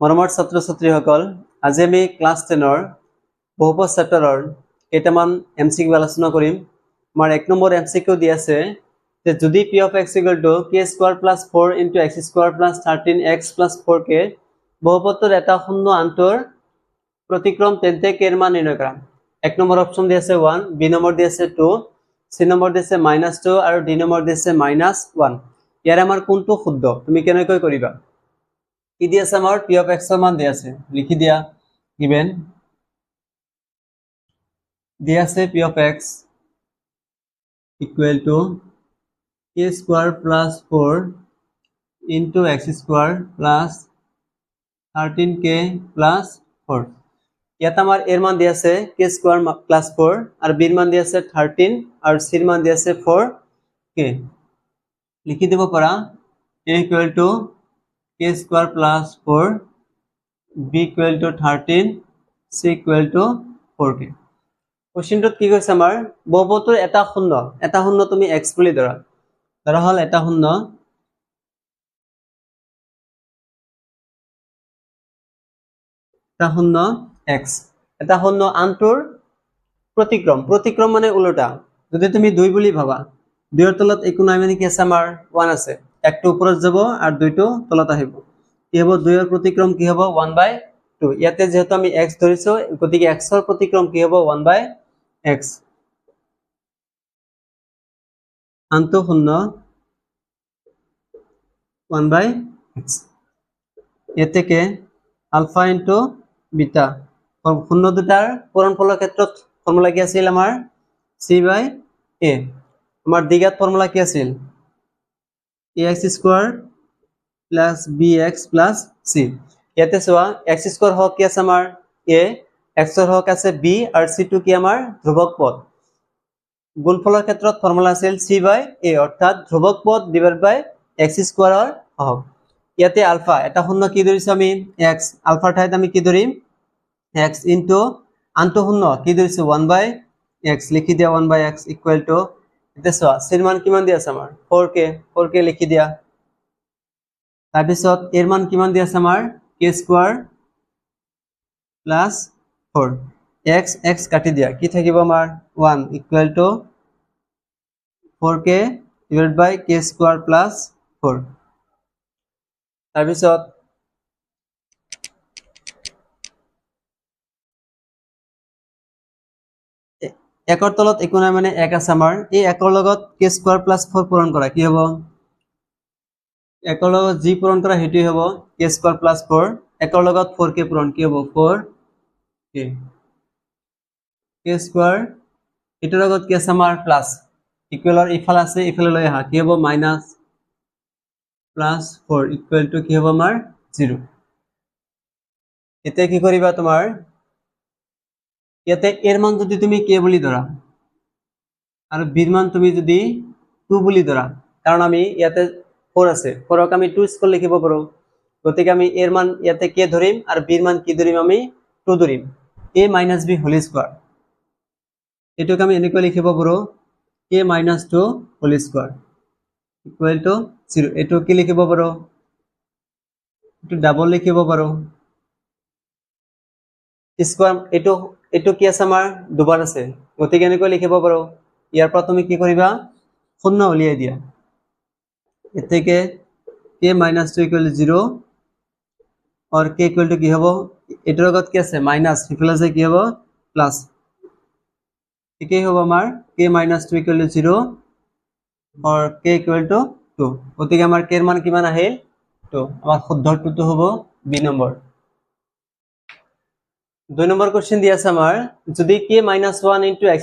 মৰমৰ ছাত্ৰ ছাত্ৰীসকল, আজি আমি ক্লাছ 10ৰ বহুপদ চেপ্টাৰৰ কেইটামান MCQ আলোচনা কৰিম। আমাৰ 1 নম্বৰ MCQ দি আছে যে যদি p of x = k² + 4 * x² + 13x + 4k বহুপদটোৰ এটা শূন্য আনটোৰ প্ৰতিক্ৰম তেন্তে k এৰ মান নিৰ্ণয় কৰা। 1 নম্বৰ অপচন দি আছে 1, b নম্বৰ দি আছে 2, c নম্বৰ দি আছে -2 আৰু d নম্বৰ দি আছে -1। ইয়াৰ আমাৰ কোনটো শুদ্ধ তুমি কেনেকৈ কৰিবা? কি দি আছে আমাৰ p of x এর মান দি আছে, লিখি দিয়া। given দি আছে p of x = k² + 4 * x² + 13k + 4। ইয়াত আমাৰ এৰ মান দি আছে k² + 4 আৰু b এৰ মান দি আছে 13 আৰু c এর মান দি আছে 4k। লিখি দিব পারা a = k² + 4, b = 13, c = 4k। কোশ্চেনটোত কি কৈছে আমাৰ বহুপদটোৰ এটা শূন্য তুমি x বুলি ধৰা হল এটা শূন্য x, এটা শূন্য আনটোৰ প্ৰতিক্ৰম মানে উল্টা। যদি তুমি 2 বুলি ভাবা, 2 এৰ তলত একো নাই মানে কি আছে আমাৰ 1 আছে, একটো উপৰত যাব আৰু 2টো তলত আহিব, কি হ'ব 2 এৰ প্ৰতিক্ৰম কি হ'ব 1/2। ইয়াতে যেহেতু আমি x ধৰিছো গতিকে x এৰ প্ৰতিক্ৰম কি হ'ব 1/x, আনটো শূন্য 1/x। ইয়াতে কে আলফা ইনটু বিটা, শূন্য দুটাৰ পূৰণফলৰ ক্ষেত্ৰত ফৰ্মুলা কি আছিল আমাৰ c/a। আমাৰ দ্বিঘাত ফৰ্মুলা কি আছিল ax² + bx + c। ইয়াতে চোৱা x² হক কি আছে আমাৰ a, x এৰ হক আছে b আৰু c টো কি আমাৰ ধ্ৰুবক পদ। গুণফলৰ ক্ষেত্ৰত ফৰ্মুলা আছিল c/a, অৰ্থাৎ ধ্ৰুবক পদ / x² ৰ হক। ইয়াতে আলফা এটা শূন্য কি ধৰিছো আমি x, আলফাৰ ঠাইত আমি কি ধৰিম x ইনটু আনটো শূন্য কি ধৰিছো 1/x, লিখি দিয়া 1/x = এতে চোৱা c এৰ মান কিমান দি আছে আমাৰ 4k লিখি দিয়া। তাৰপিছত এৰ মান কিমান দি আছে আমাৰ k² + 4, x কাটি দিয়া কি থাকিব আমাৰ 1 = 4k / k² + 4। তাৰপিছত একৰ তলত একো নাই মানে 1 আছে আমাৰ, এই একৰ লগত k² + 4 পূৰণ কৰা কি হ'ব, একৰ লগত যি পূৰণ কৰা হেতুই হ'ব k² + 4, একৰ লগত 4k পূৰণ কি হ'ব 4k, k² এটাৰ লগত কি আছে আমাৰ প্লাস, ইকুৱেলৰ ইফালে আছে ইফালে লৈ আহা কি হ'ব -+4 = কি হ'ব আমাৰ 0। এতিয়া কি কৰিবা তোমাৰ ইয়াতে এৰ মান যদি তুমি k বুলি ধৰা আৰু b এৰ মান তুমি যদি 2 বুলি ধৰা, কাৰণ আমি ইয়াতে 4 আছে 4ক আমি 2 স্কয়াৰ লিখিব পাৰো, গতিকে আমি এৰ মান ইয়াতে k ধৰিম আৰু b এৰ মান কি ধৰিম আমি 2 ধৰিম, a - b হোল স্কয়াৰ। এটাকে আমি এনেকৈ লিখিব পাৰো k - 2 হোল স্কয়াৰ = 0। এটো কি লিখিব পাৰো, এটো ডাবল লিখিব পাৰো স্কয়াৰ, এটো কি আছে আমাৰ দুবাৰ আছে, গতিকে এনেকৈ লিখিব পাৰো। ইয়াৰ পৰা তুমি কি কৰিবা শূন্য উলিয়াই দিয়া, এতেকে k - 2 = 0 और k = কি হ'ব এটাৰ লগত কি আছে মাইনাস, ইফালে যে কি হ'ব প্লাস, একেই হ'ব আমাৰ k - 2 = 0 और k = 2, গতিকে আমাৰ k এৰ মান কিমান আহিল 2। আমাৰ শুদ্ধ উত্তৰটো হ'ব b নম্বৰ। 2 নম্বৰ কোশ্চেন দি আছে আমাৰ যদি k - 1 * x²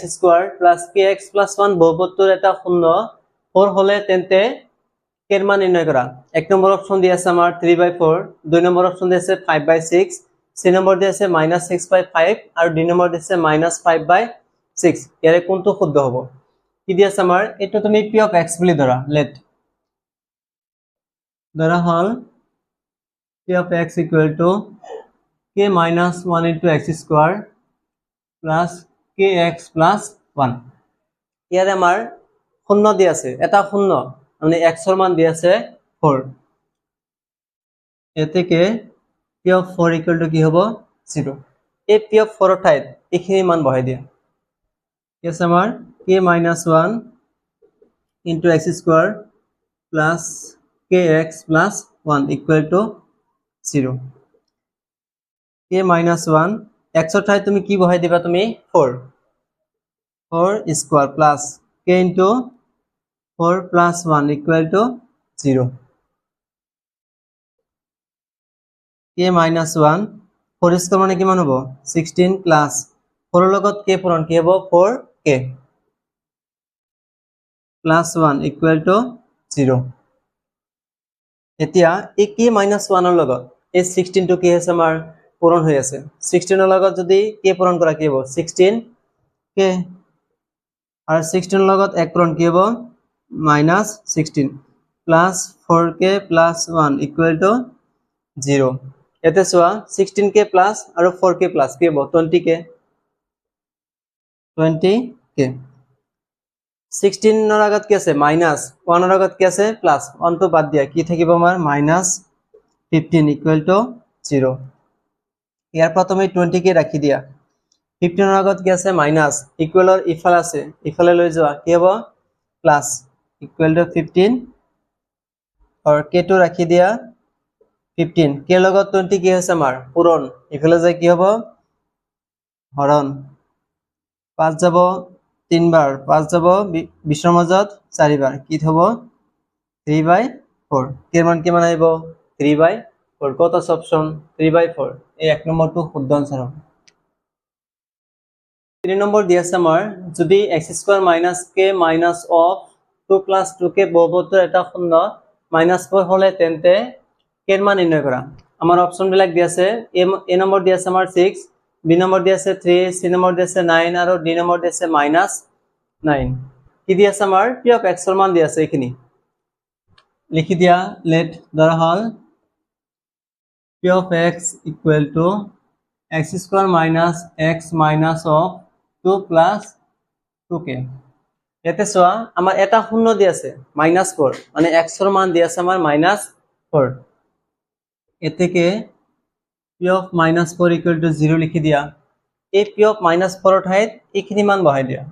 + kx + 1 বহুপদটোৰ এটা শূন্য 4 হলে তেন্তে k এৰ মান নিৰ্ণয় কৰা। 1 নম্বৰ অপশন দি আছে আমাৰ 3/4, 2 নম্বৰ অপশন দি আছে 5/6, c নম্বৰ দি আছে -6/5 আৰু d নম্বৰ দি আছে -5/6। ইয়াৰে কোনটো শুদ্ধ হ'ব? কি দি আছে আমাৰ এটো তুমি p of x বুলি ধৰা, লেট ধৰা হল p of x = k - 1 * x² + kx + 1। ইয়াৰে আমাৰ শূন্য দি আছে এটা শূন্য মানে x এর মান দি আছে 4, এতে কে p of 4 equal to কি হ'ব 0 এই p of 4 ঠাইত এইখিনি মান বহাই দিয়া কি আছে আমাৰ k minus 1 into x square plus kx plus 1 equal to 0 k minus 1 x ৰ ঠাইত তুমি কি বহাই দিবা তুমি 4 square plus k into 4 plus 1 equal to 0 k minus 1 4 square মানে কিমান হ'ব 16 plus 4 ৰ লগত k পূৰণ কি হ'ব 4k plus 1 equal to 0 এতিয়া এই k minus 1 ৰ লগত এই 16 টো কি হৈছে আমাৰ পূৰণ হৈ আছে 16 ৰ লগত যদি k পূৰণ কৰা কি হ'ব 16k আৰু 16 ৰ লগত 1 পূৰণ কি হ'ব -16 plus 4k plus 1 equal to 0 এতে চোৱা 16k plus আৰু 4k plus কি হ'ব 20k 16 ৰ আগত কি আছে মাইনাস 1 ৰ আগত কি আছে প্লাস 1 টো বাদ দিয়া কি থাকিব আমাৰ -15 equal to 0 ইয়াৰ পৰা তুমি 20k ৰাখি দিয়া 15 ৰ আগত কি আছে মাইনাস ইকুৱেলৰ ইফাল আছে ইফালে লৈ যোৱা কি হ'ব প্লাস equal to 15 और k টো ৰাখি দিয়া 15 k লগত 20 কি হৈছে আমাৰ পূৰণ ইফালে যায় কি হ'ব হৰণ 5 যাব 3 বাৰ 5 যাব 20 ৰ মাজত 4 বাৰ কি হ'ব 3/4 k মান কিমান আহিব 3/4 কত আছে অপচন 3/4 এই এক নম্বৰটো শুদ্ধ আনসাৰ হ'ব 3 নম্বৰ দি আছে আমাৰ যদি x² - k - of 2 + 2k বহুপদৰ এটা খণ্ড -4 হলে তেন্তে k এৰ মান নিৰ্ণয় কৰা আমাৰ অপশন বিলাক দি আছে a নম্বৰ দি আছে আমাৰ 6 b নম্বৰ দি আছে 3 c নম্বৰ দি আছে 9 আৰু d নম্বৰ দি আছে -9 কি দি আছে আমাৰ p of x এৰ মান দি আছে এইখিনি লিখি দিয়া লেট ধৰা হল p of x equal to x² - x minus of 2 plus 2k এতে চোৱা আমাৰ এটা শূন্য দি আছে -4 মানে x এৰ মান দি আছে আমাৰ -4 এতেকে p of -4 equal to 0 লিখি দিয়া এই p of -4 এর ঠাইত এইখিনি মান বহাই দিয়া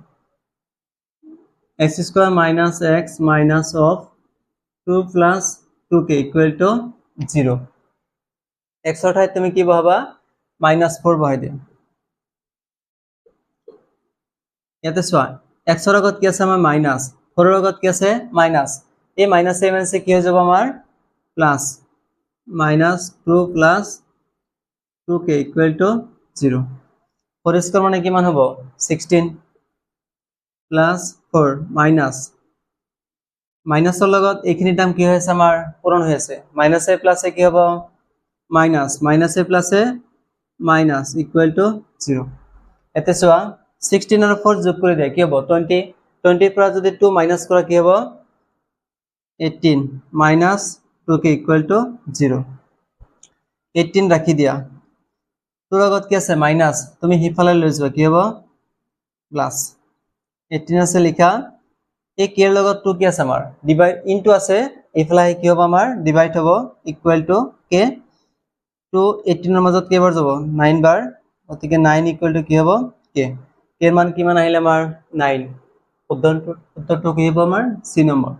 x² - x minus of 2 plus 2k equal to 0 x এর ঠাইত তুমি কি বহাবা -4 বহাই দিয়া ইয়াতে চোৱা x এৰ আগত কি আছে আমাৰ মাইনাস 4 এর আগত কি আছে মাইনাস এই মাইনাস এ মাইনাসে কি হৈ যাব আমাৰ plus -2 plus 2k equal to 0 4 square মানে কিমান হ'ব 16 plus 4 minus মাইনাসৰ লগত এইখিনি টাৰ্ম কি হৈছে আমাৰ পূৰণ হৈ আছে মাইনাস এ প্লাস এ কি হ'ব minus A plus A minus equal to 0 এতে চোৱা 16 আৰু 4 যোগ কৰি দিয়া কি হ'ব 20 20 পৰা যদি 2 মাইনাস কৰা কি হ'ব 18 minus 2k equal to 0 18 ৰাখি দিয়া তোৰ আগত কি আছে মাইনাস তুমি হিফালে লৈ যোৱা কি হ'ব প্লাস 18 আছে লিখা এই k এৰ লগত 2 কি আছে আমাৰ ডিভাইড ইনটু আছে ইফালে কি হ'ব আমাৰ ডিভাইড হ'ব ইকুৱেল টু k 2 18 এৰ মাজত কেইবাৰ যাব 9 বাৰ অতিকে 9 ইকুৱেল টু কি হ'ব k এৰ মান কিমান আহিলে আমাৰ 9 উত্তৰটো কি হ'ব আমাৰ c নম্বৰ